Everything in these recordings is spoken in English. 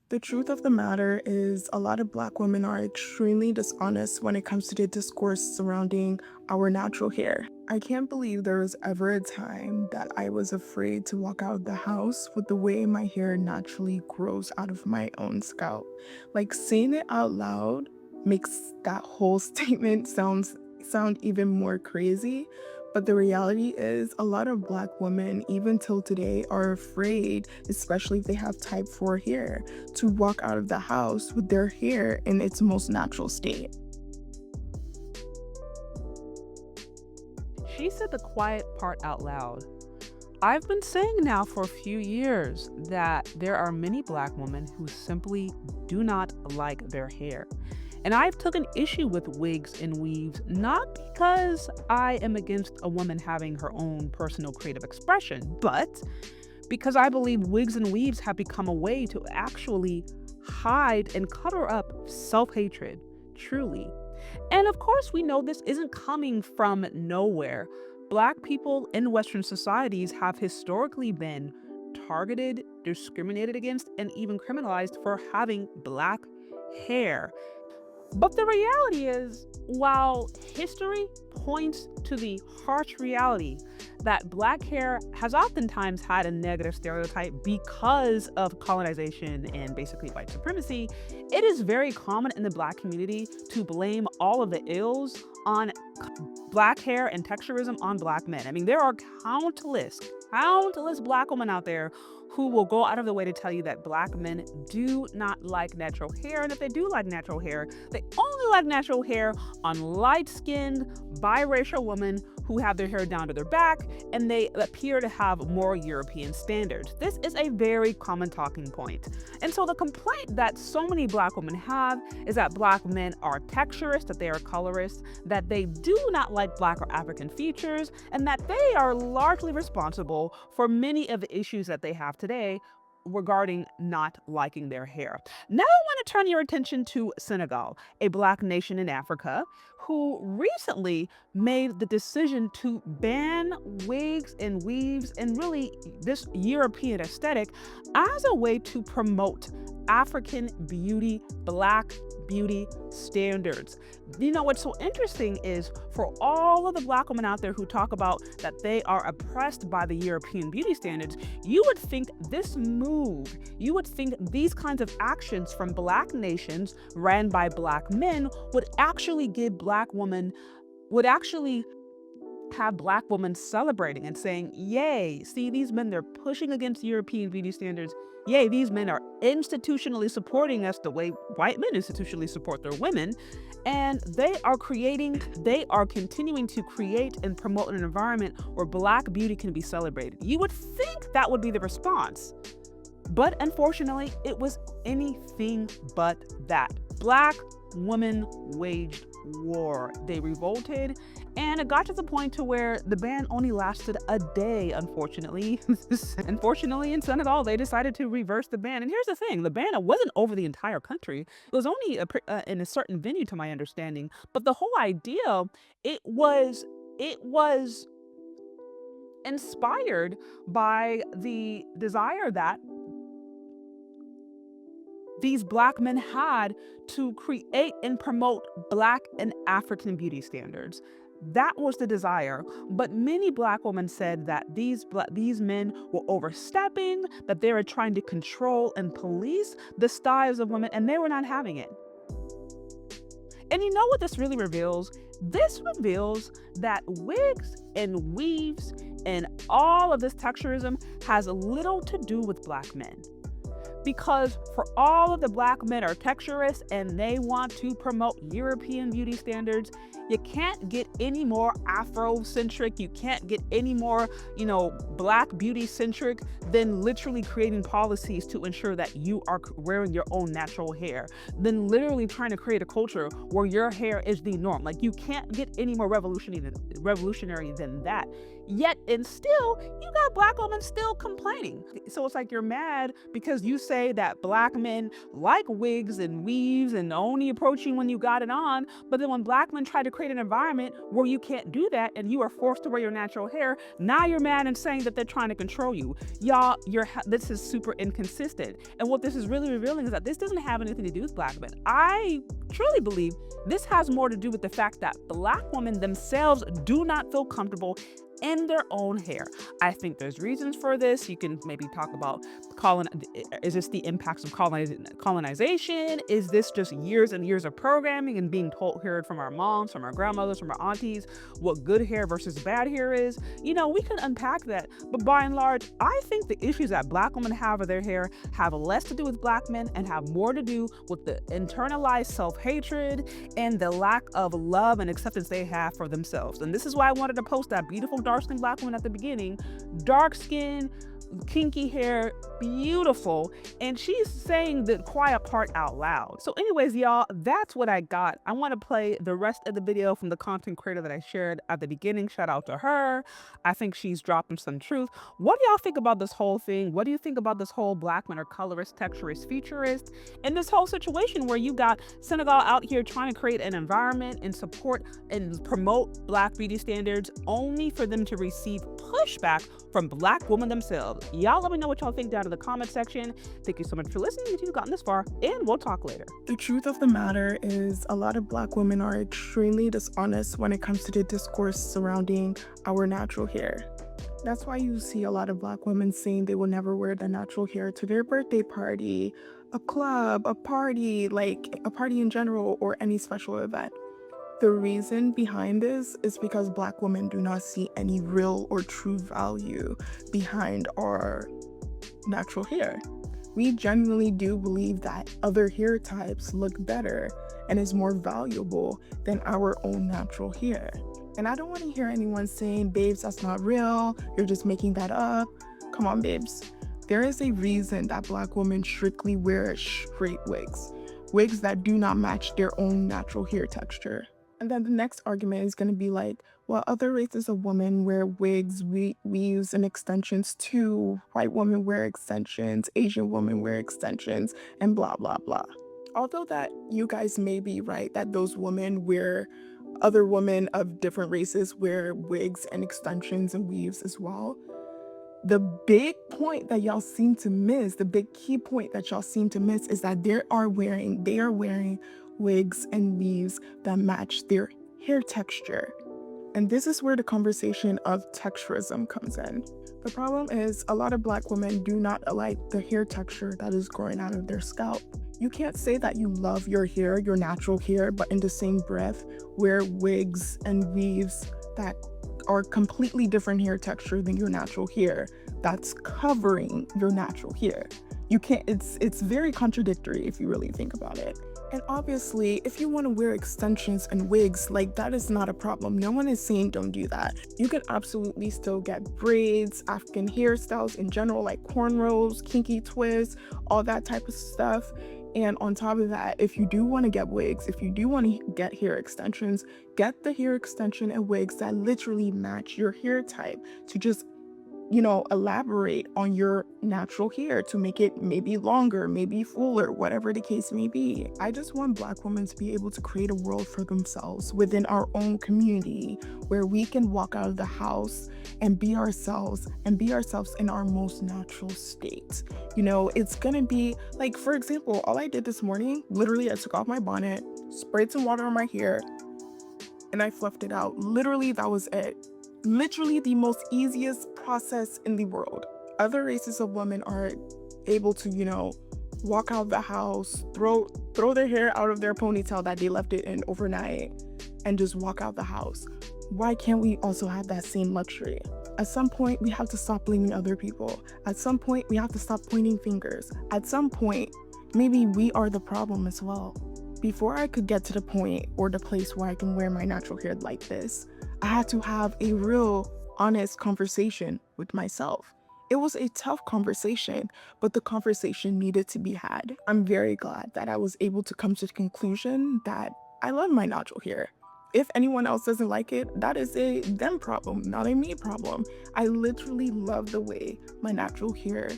The truth of the matter is, a lot of Black women are extremely dishonest when it comes to the discourse surrounding our natural hair. I can't believe there was ever a time that I was afraid to walk out of the house with the way my hair naturally grows out of my own scalp. Like saying it out loud makes that whole statement sound even more crazy. But the reality is, a lot of Black women, even till today, are afraid, especially if they have type 4 hair, to walk out of the house with their hair in its most natural state. She said the quiet part out loud. I've been saying now for a few years that there are many Black women who simply do not like their hair. And I've taken issue with wigs and weaves, not because I am against a woman having her own personal creative expression, but because I believe wigs and weaves have become a way to actually hide and cover up self-hatred, truly. And of course, we know this isn't coming from nowhere. Black people in Western societies have historically been targeted, discriminated against, and even criminalized for having black hair. But the reality is, while history points to the harsh reality that black hair has oftentimes had a negative stereotype because of colonization and basically white supremacy, it is very common in the black community to blame all of the ills on black hair and texturism on black men. I mean, there are countless black women out there who will go out of the way to tell you that black men do not like natural hair. And if they do like natural hair, they only like natural hair on light-skinned, biracial women who have their hair down to their back, and they appear to have more European standards. This is a very common talking point. And so the complaint that so many black women have is that black men are texturists, that they are colorists, that they do not like black or African features, and that they are largely responsible for many of the issues that they have today regarding not liking their hair. Now I want to turn your attention to Senegal, a black nation in Africa, who recently made the decision to ban wigs and weaves and really this European aesthetic as a way to promote African beauty, black beauty standards. You know what's so interesting is, for all of the black women out there who talk about that they are oppressed by the European beauty standards, you would think these kinds of actions from black nations ran by black men would actually have black women celebrating and saying, yay, see these men, they're pushing against European beauty standards. Yay, these men are institutionally supporting us the way white men institutionally support their women. And they are continuing to create and promote an environment where black beauty can be celebrated. You would think that would be the response. But unfortunately, it was anything but that. Black women waged war. They revolted, and it got to the point to where the ban only lasted a day, unfortunately. Unfortunately, in Senegal, they decided to reverse the ban. And here's the thing, the ban wasn't over the entire country. It was only in a certain venue, to my understanding. But the whole idea, it was inspired by the desire that these black men had to create and promote black and African beauty standards. That was the desire. But many black women said that these men were overstepping, that they were trying to control and police the styles of women, and they were not having it. And you know what this really reveals? This reveals that wigs and weaves and all of this texturism has little to do with black men. Because for all of the black men are texturists and they want to promote European beauty standards, you can't get any more Afrocentric, you can't get any more, black beauty centric than literally creating policies to ensure that you are wearing your own natural hair, than literally trying to create a culture where your hair is the norm. Like, you can't get any more revolutionary than that. Yet and still, you got black women still complaining. So it's like you're mad because you say say that black men like wigs and weaves and only approach you when you got it on, but then when black men try to create an environment where you can't do that and you are forced to wear your natural hair, now you're mad and saying that they're trying to control you. Y'all, this is super inconsistent. And what this is really revealing is that this doesn't have anything to do with black men. I truly believe this has more to do with the fact that black women themselves do not feel comfortable in their own hair. I think there's reasons for this. You can maybe talk about is this the impacts of colonization? Is this just years and years of programming and being heard from our moms, from our grandmothers, from our aunties, what good hair versus bad hair is? You know, we can unpack that. But by and large, I think the issues that black women have with their hair have less to do with black men and have more to do with the internalized self-hatred and the lack of love and acceptance they have for themselves. And this is why I wanted to post that beautiful dark-skinned black woman at the beginning. Dark skin, kinky hair, beautiful, and she's saying the quiet part out loud. So anyways, y'all, that's what I got. I want to play the rest of the video from the content creator that I shared at the beginning. Shout out to her. I think she's dropping some truth. What do y'all think about this whole thing? What do you think about this whole black men are colorist, texturist, futurist, and this whole situation where you got Senegal out here trying to create an environment and support and promote black beauty standards only for them to receive pushback from black women themselves? Y'all let me know what y'all think down in the comment section. Thank you so much for listening if you've gotten this far, and we'll talk later. The truth of the matter is a lot of black women are extremely dishonest when it comes to the discourse surrounding our natural hair. That's why you see a lot of black women saying they will never wear their natural hair to their birthday party, a club, a party, like a party in general, or any special event. The reason behind this is because black women do not see any real or true value behind our natural hair. We genuinely do believe that other hair types look better and is more valuable than our own natural hair. And I don't want to hear anyone saying, babes, that's not real, you're just making that up. Come on, babes. There is a reason that black women strictly wear straight wigs that do not match their own natural hair texture. And then the next argument is going to be like, well, other races of women wear wigs, weaves, and extensions too. White women wear extensions, Asian women wear extensions, and blah, blah, blah. Although that you guys may be right that those women other women of different races wear wigs and extensions and weaves as well. The big point that y'all seem to miss, the big key point that y'all seem to miss is that they are wearing wigs and weaves that match their hair texture. And this is where the conversation of texturism comes in. The problem is a lot of black women do not like the hair texture that is growing out of their scalp. You can't say that you love your hair, your natural hair, but in the same breath wear wigs and weaves that are completely different hair texture than your natural hair that's covering your natural hair. You can't, it's very contradictory if you really think about it. And obviously, if you want to wear extensions and wigs, like that is not a problem. No one is saying don't do that. You can absolutely still get braids, African hairstyles in general, like cornrows, kinky twists, all that type of stuff. And on top of that, if you do want to get wigs, if you do want to get hair extensions, get the hair extension and wigs that literally match your hair type to just, elaborate on your natural hair to make it maybe longer, maybe fuller, whatever the case may be. I just want black women to be able to create a world for themselves within our own community where we can walk out of the house and be ourselves in our most natural state. It's gonna be like, for example, all I did this morning, literally I took off my bonnet, sprayed some water on my hair, and I fluffed it out. Literally, that was it. Literally the most easiest process in the world. Other races of women are able to, walk out of the house, throw their hair out of their ponytail that they left it in overnight, and just walk out the house. Why can't we also have that same luxury? At some point, we have to stop blaming other people. At some point, we have to stop pointing fingers. At some point, maybe we are the problem as well. Before I could get to the point or the place where I can wear my natural hair like this, I had to have a real, honest conversation with myself. It was a tough conversation, but the conversation needed to be had. I'm very glad that I was able to come to the conclusion that I love my natural hair. If anyone else doesn't like it, that is a them problem, not a me problem. I literally love the way my natural hair,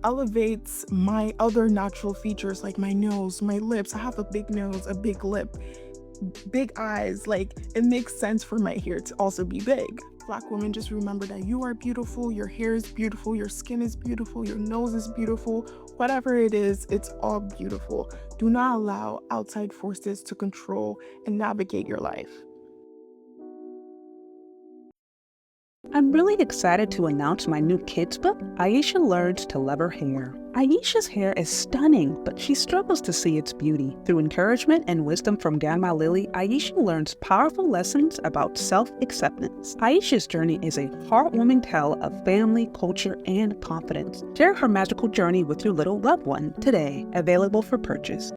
elevates my other natural features like my nose, my lips. I have a big nose, a big lip, big eyes. Like, it makes sense for my hair to also be big. Black women, just remember that you are beautiful, your hair is beautiful, your skin is beautiful, your nose is beautiful. Whatever it is, it's all beautiful. Do not allow outside forces to control and navigate your life. I'm really excited to announce my new kids book, Aisha Learns to Love Her Hair. Aisha's hair is stunning, but she struggles to see its beauty. Through encouragement and wisdom from Grandma Lily, Aisha learns powerful lessons about self-acceptance. Aisha's journey is a heartwarming tale of family, culture, and confidence. Share her magical journey with your little loved one today, available for purchase.